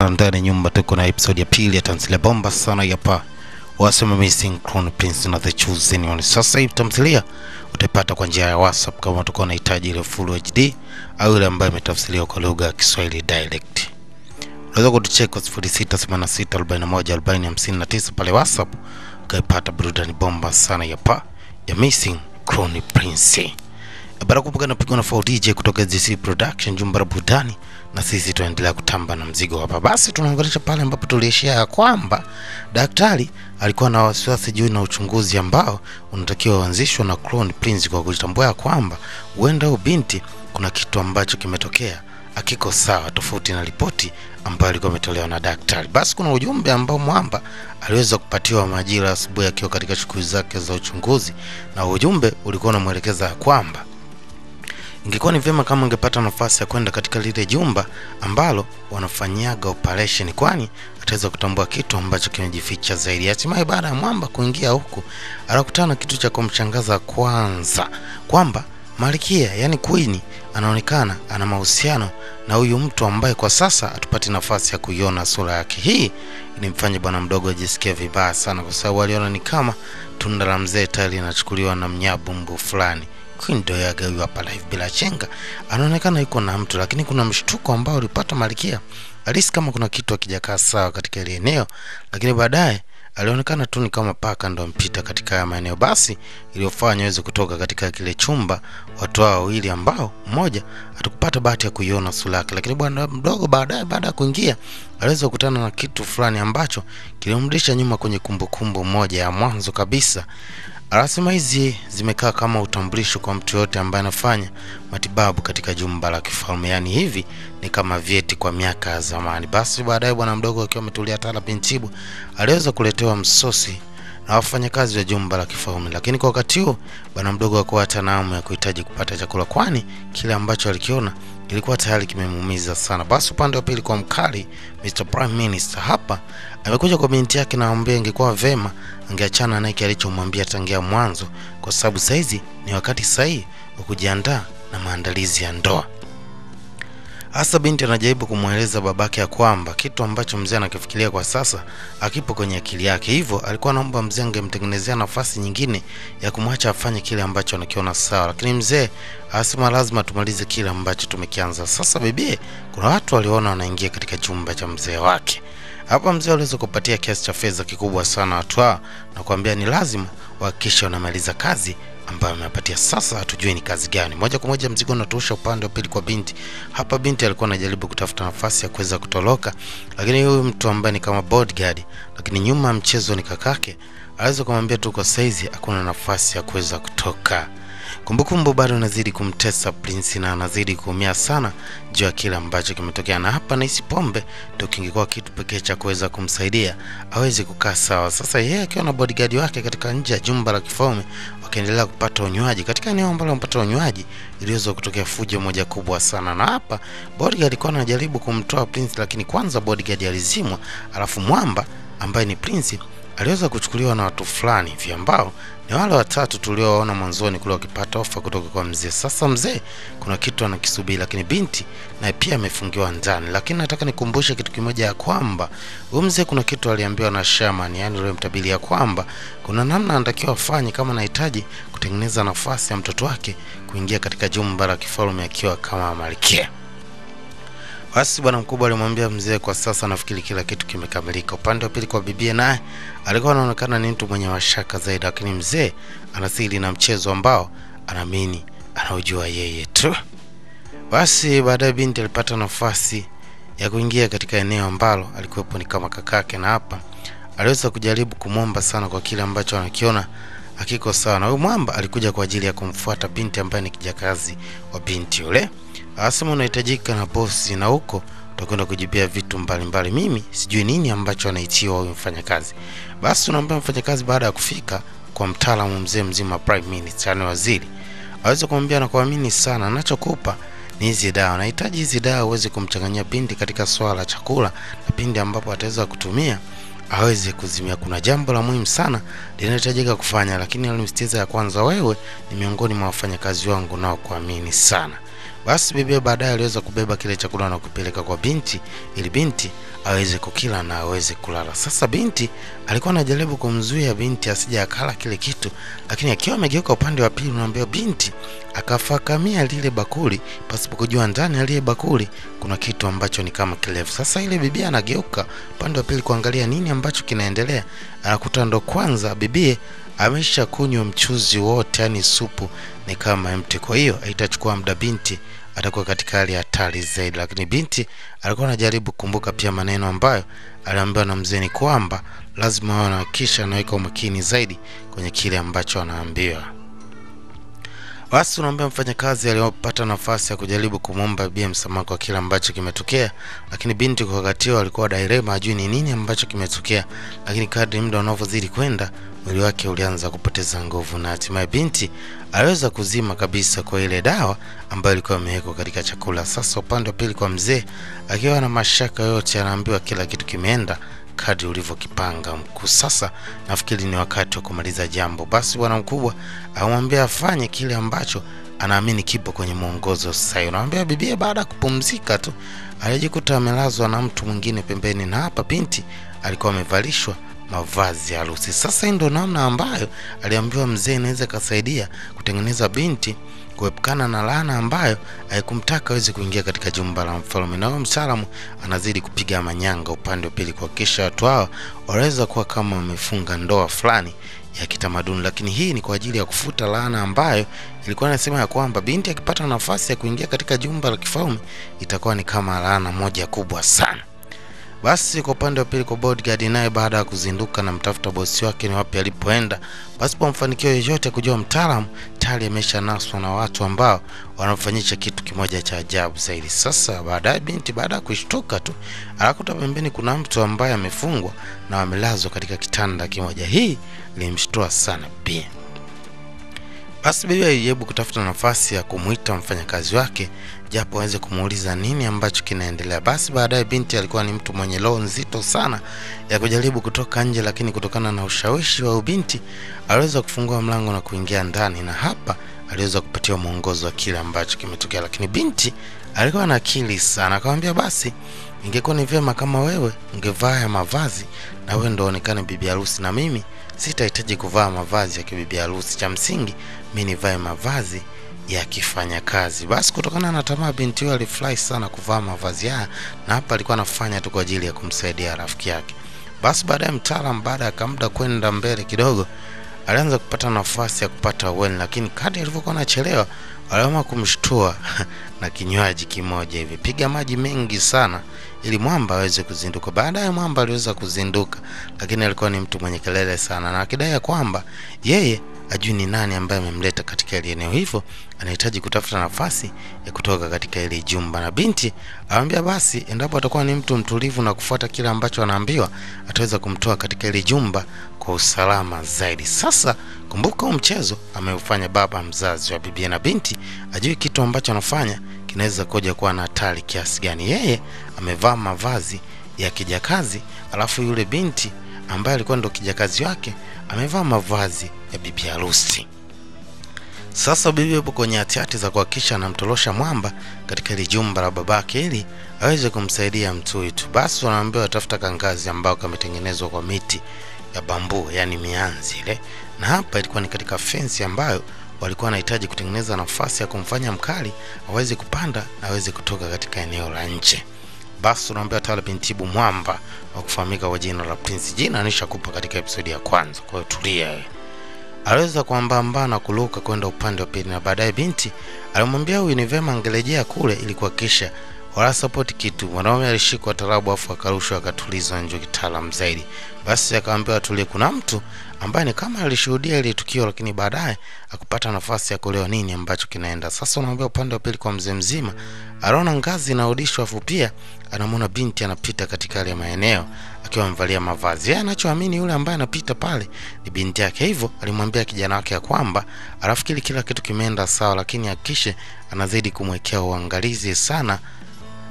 Ndani nyumba tuko na episode ya pili ya tamthilia bomba sana hapa. Wasema Missing Crown Prince na The Chosen One. Sasa hivi tamthilia utapata kwa njia ya WhatsApp kama utakuwa unahitaji ile full HD au ile ambayo imetafsiriwa kwa lugha ya Kiswahili direct. Unaweza kutucheck kwa 0686414059 pale WhatsApp ukapata burudani bomba sana hapa ya Missing Crown Prince. Baada kupigana pigana for DJ kutoka ZC Production jumba la burudani, na sisi tuendelea kutamba na mzigo hapa. Basi tunaangalia pale ambapo tuliishia kwamba daktari alikuwa na wasiwasi juu na uchunguzi ambao unatakiwa uanzishwe na Crown Prince kwa kujitambua kwamba huenda binti kuna kitu ambacho kimetokea akiko sawa tofauti na ripoti ambayo ilikuwa imetolewa na daktari. Basi kuna ujumbe ambao Mwamba aliweza kupatiwa majira asubuhi akiwa katika shughuli zake za uchunguzi, na ujumbe ulikuwa unamuelekeza kwamba ingekuwa ni vyema kama angepata nafasi ya kwenda katika lile jumba ambalo wanafanyaga operation, kwani ataweza kutambua kitu ambacho kimejificha zaidi. Hatimaye baada ya Mwamba kuingia huku, alikutana kitu cha kumshangaza kwanza, kwamba Malkia yani Queen anaonekana ana mahusiano na huyu mtu ambaye kwa sasa atupati nafasi ya kuiona sura yake. Hii ilimfanya bwana mdogo ajisikie vibaya sana, kwa sababu aliona ni kama tunda la mzee tayari linachukuliwa na mnyabumbu fulani. Queen ndio yagawi hapa live bila chenga, anaonekana yuko na mtu, lakini kuna mshtuko ambao ulipata Malkia. Alisi kama kuna kitu hakijakaa sawa katika ile eneo, lakini baadaye alionekana tu ni kama paka ndo mpita katika maeneo. Basi iliyofanya aweze kutoka katika kile chumba watu hao wawili ambao mmoja atakupata bahati ya kuiona sura yake, lakini bwana mdogo baada ya kuingia aliweza kukutana na kitu fulani ambacho kilimrudisha nyuma kwenye kumbukumbu moja ya mwanzo kabisa. Anasema hizi zimekaa kama utambulisho kwa mtu yote ambaye anafanya matibabu katika jumba la kifalme, yani hivi ni kama vyeti kwa miaka ya zamani. Basi baadaye bwana mdogo akiwa ametulia tala bintibu aliweza kuletewa msosi na wafanyakazi wa jumba la kifalme, lakini kwa wakati huo bwana mdogo hakuwa hata na hamu ya kuhitaji kupata chakula, kwani kile ambacho alikiona kilikuwa tayari kimemuumiza sana. Basi upande wa pili kwa mkali Mr. Prime Minister hapa amekuja kwa binti yake na ambaye ingekuwa vema angeachana naye alichomwambia tangia mwanzo, kwa sababu saizi ni wakati sahihi wa kujiandaa na maandalizi ya ndoa. Hasa binti anajaribu kumueleza babake ya kwamba kitu ambacho mzee anakifikiria kwa sasa akipo kwenye akili yake, hivyo alikuwa anaomba mzee angemtengenezea nafasi nyingine ya kumwacha afanye kile ambacho anakiona sawa, lakini mzee asema lazima tumalize kile ambacho tumekianza. Sasa bibi, kuna watu waliona wanaingia katika chumba cha mzee wake. Hapa mzee aliweza kupatia kiasi cha fedha kikubwa sana watu hao na kuambia ni lazima wahakikishe wanamaliza kazi ambayo amepatia. Sasa hatujui ni kazi gani. Moja kwa moja mzigo unatosha upande wa pili kwa binti. Hapa binti alikuwa anajaribu kutafuta nafasi ya kuweza kutoroka, lakini huyu mtu ambaye ni kama bodyguard lakini nyuma mchezo ni kakake aliweza kumwambia tu kwa saizi hakuna nafasi ya kuweza kutoka. Kumbukumbu bado inazidi kumtesa Prince na anazidi kuumia sana juu ya kile ambacho kimetokea, na hapa Nice Pombe ndio kingekuwa kitu pekee cha kuweza kumsaidia aweze kukaa sawa. Sasa yeye akiwa na bodyguard wake katika nje ya jumba la kifalme wakaendelea kupata unywaji. Katika eneo ambalo wanapata unywaji iliweza kutokea fujo moja kubwa sana, na hapa bodyguard alikuwa anajaribu kumtoa Prince, lakini kwanza bodyguard alizimwa, alafu Mwamba ambaye ni Prince aliweza kuchukuliwa na watu fulani hivi ambao ni wale watatu tuliowaona mwanzoni kule wakipata ofa kutoka kwa mzee. Sasa mzee kuna kitu anakisubiri, lakini binti naye pia amefungiwa ndani. Lakini nataka nikumbushe kitu kimoja ya kwamba huyu mzee kuna kitu aliambiwa na shaman, yani yule mtabiri, ya kwamba kuna namna anatakiwa afanye kama anahitaji kutengeneza nafasi ya mtoto wake kuingia katika jumba la kifalme akiwa kama malkia. Basi bwana mkubwa alimwambia mzee kwa sasa nafikiri kila kitu kimekamilika. Upande wa pili kwa bibi naye alikuwa anaonekana ni mtu mwenye mashaka zaidi, lakini mzee anasili na mchezo ambao anaamini anaujua yeye tu. Basi baadaye binti alipata nafasi ya kuingia katika eneo ambalo alikuwepo ni kama kakake, na hapa aliweza kujaribu kumwomba sana kwa kile ambacho anakiona hakiko sawa, na huyu Mwamba alikuja kwa ajili ya kumfuata binti ambaye ni kijakazi wa binti yule. Asema unahitajika na bosi na huko utakwenda kujibia vitu mbalimbali. Mimi sijui nini ambacho anaitiwa huyu mfanyakazi. Basi tunaambia mfanyakazi baada ya kufika kwa mtaalamu mzee mzima Prime Minister, waziri aweze kumwambia na kuamini sana anachokupa ni hizi dawa. Nahitaji hizi dawa uweze kumchanganyia binti katika swala la chakula, na pindi ambapo ataweza kutumia aweze kuzimia. Kuna jambo la muhimu sana linahitajika kufanya, lakini alimsitiza ya kwanza wewe ni miongoni mwa wafanyakazi wangu nao kuamini sana. Basi bibi baadaye aliweza kubeba kile chakula na kupeleka kwa binti ili binti aweze kukila na aweze kulala. Sasa binti alikuwa anajaribu kumzuia binti asije akala kile kitu, lakini akiwa amegeuka upande wa pili unaambia binti akafakamia lile bakuli pasipo kujua ndani ya lile bakuli kuna kitu ambacho ni kama kilevu. Sasa ile bibi anageuka upande wa pili kuangalia nini ambacho kinaendelea, anakuta ndo kwanza bibi amesha kunywa mchuzi wote, yani supu ni kama mti. Kwa hiyo haitachukua muda binti atakuwa katika hali hatari zaidi, lakini binti alikuwa anajaribu kukumbuka pia maneno ambayo aliambiwa na mzee ni kwamba lazima awe na kisha anaweka umakini zaidi kwenye kile ambacho anaambiwa. Basi tunaambia mfanyakazi aliyopata nafasi ya kujaribu kumwomba bibi msamaha kwa kile ambacho kimetokea, lakini binti kwa wakati huo alikuwa dilema ajui ni nini ambacho kimetokea, lakini kadri muda unavyozidi kwenda mwili wake ulianza kupoteza nguvu na hatimaye binti aliweza kuzima kabisa kwa ile dawa ambayo ilikuwa imewekwa katika chakula. Sasa upande wa pili kwa mzee akiwa na mashaka yote anaambiwa kila kitu kimeenda kadri ulivyokipanga mkuu. Sasa nafikiri ni wakati wa kumaliza jambo. Basi bwana mkubwa amwambia afanye kile ambacho anaamini kipo kwenye mwongozo sasa. Anamwambia bibi baada kupumzika tu alijikuta amelazwa na mtu mwingine pembeni, na hapa binti alikuwa amevalishwa mavazi ya harusi. Sasa ndio namna ambayo aliambiwa mzee inaweza kusaidia kutengeneza binti kuepukana na laana ambayo haikumtaka aweze kuingia katika jumba la mfalme. Na mtaalamu anazidi kupiga manyanga upande wa pili kuhakikisha watu hao waweza kuwa kama wamefunga ndoa fulani ya kitamaduni, lakini hii ni kwa ajili ya kufuta laana ambayo ilikuwa inasema ya kwamba binti akipata nafasi ya kuingia katika jumba la kifalme itakuwa ni kama laana moja kubwa sana. Basi kwa upande wa pili kwa bodyguard naye baada ya kuzinduka na mtafuta bosi wake ni wapi alipoenda, basi kwa mafanikio yoyote kujua mtaalamu tayari ameshanaswa na watu ambao wanafanyisha kitu kimoja cha ajabu zaidi. Sasa baadaye binti baada ya kushtuka tu akakuta pembeni kuna mtu ambaye amefungwa na amelazwa katika kitanda kimoja. Hii ilimshtua sana pia. Basi bibi alijaribu kutafuta nafasi ya kumuita mfanyakazi wake japo aweze kumuuliza nini ambacho kinaendelea. Basi baadaye binti alikuwa ni mtu mwenye roho nzito sana ya kujaribu kutoka nje, lakini kutokana na ushawishi wa binti aliweza kufungua mlango na kuingia ndani, na hapa aliweza kupatia mwongozo wa kile ambacho kimetokea. Lakini binti alikuwa na akili sana, akamwambia basi ingekuwa ni vyema kama wewe ungevaa mavazi na wewe ndio onekane bibi harusi, na mimi sitahitaji kuvaa mavazi ya kibibi harusi, cha msingi mimi nivae mavazi ya kifanya kazi. Basi kutokana na tamaa binti yule alifurahi sana kuvaa mavazi haya, na hapa alikuwa anafanya tu kwa ajili ya kumsaidia rafiki yake. Basi baadaye mtaalamu baada ya muda kwenda mbele kidogo alianza kupata nafasi ya kupata weni, lakini kadri alivyokuwa anachelewa aliamua kumshtua na kinywaji kimoja hivi, piga maji mengi sana ili mwamba aweze kuzinduka. Baadaye mwamba aliweza kuzinduka, lakini alikuwa ni mtu mwenye kelele sana na akidai kwamba yeye ajui ni nani ambaye amemleta katika ile eneo, hivyo anahitaji kutafuta nafasi ya kutoka katika ile jumba. Na binti anamwambia basi endapo atakuwa ni mtu mtulivu na kufuata kile ambacho anaambiwa ataweza kumtoa katika ile jumba kwa usalama zaidi. Sasa kumbuka huu mchezo ameufanya baba mzazi wa bibi, na binti ajui kitu ambacho anafanya kinaweza kuja kuwa na hatari kiasi gani. Yeye amevaa mavazi ya kijakazi, alafu yule binti ambaye alikuwa ndo kijakazi wake amevaa mavazi ya bibi harusi. Sasa bibi yupo kwenye hatihati za kuhakikisha anamtorosha mwamba katika ile jumba la babake ili aweze kumsaidia mtu tu. Basi wanaambiwa watafuta kangazi ambao kametengenezwa kwa miti ya bambu, yani mianzi ile, na hapa ilikuwa ni katika fence ambayo walikuwa wanahitaji kutengeneza nafasi ya kumfanya mkali aweze kupanda na aweze kutoka katika eneo la nje. Basi tunaambia tala binti mwamba wa kufahamika kwa jina la Prince. Jina nishakupa katika episode ya kwanza, kwa hiyo tulia wewe. Aliweza kuambamba na kuruka kwenda upande wa pili, na baadaye binti alimwambia huyu ni vema angelejea kule ili kuhakikisha wala support kitu. Mwanaume alishikwa tarabu afu akarushwa akatulizwa nje kitaalamu zaidi. Basi akaambiwa tulie kuna mtu ambaye ni kama alishuhudia ile tukio, lakini baadaye akupata nafasi ya kuelewa nini ambacho kinaenda. Sasa unaambia upande wa pili kwa mzee mzima aliona ngazi inarudishwa, afu pia anamuona binti anapita katika ile maeneo akiwa amevalia mavazi. Yeye anachoamini yule ambaye anapita pale ni binti yake, hivyo alimwambia kijana wake ya kwamba anafikiri kila kitu kimeenda sawa, lakini hakikishe anazidi kumwekea uangalizi sana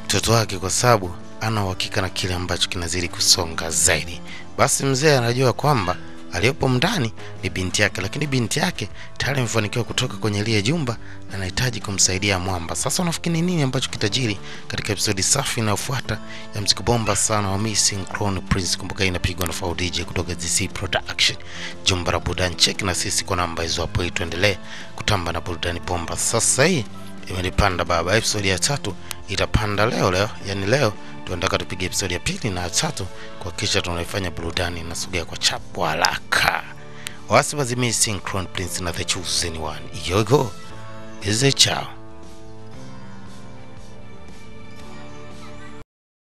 mtoto wake kwa sababu ana uhakika na kile ambacho kinazidi kusonga zaidi. Basi mzee anajua kwamba aliyopo ndani ni binti yake, lakini binti yake tayari amefanikiwa kutoka kwenye ile jumba na anahitaji kumsaidia Mwamba. Sasa unafikiri nini ambacho kitajiri katika episode safi inayofuata ya mziki bomba sana wa Missing Crown Prince? Kumbuka inapigwa na Fao DJ kutoka DC Production. Jumba la burudani, check na sisi kwa namba hizo hapo ili tuendelee kutamba na burudani bomba. Sasa hii imelipanda baba, episode ya 3 itapanda leo, yani leo tunataka tupige episode ya 2 na 3 kwa kisha tunaifanya burudani na sogea kwa chapu haraka. Wasibazi Missing Crown Prince na The Chosen One. Yogo is a ciao.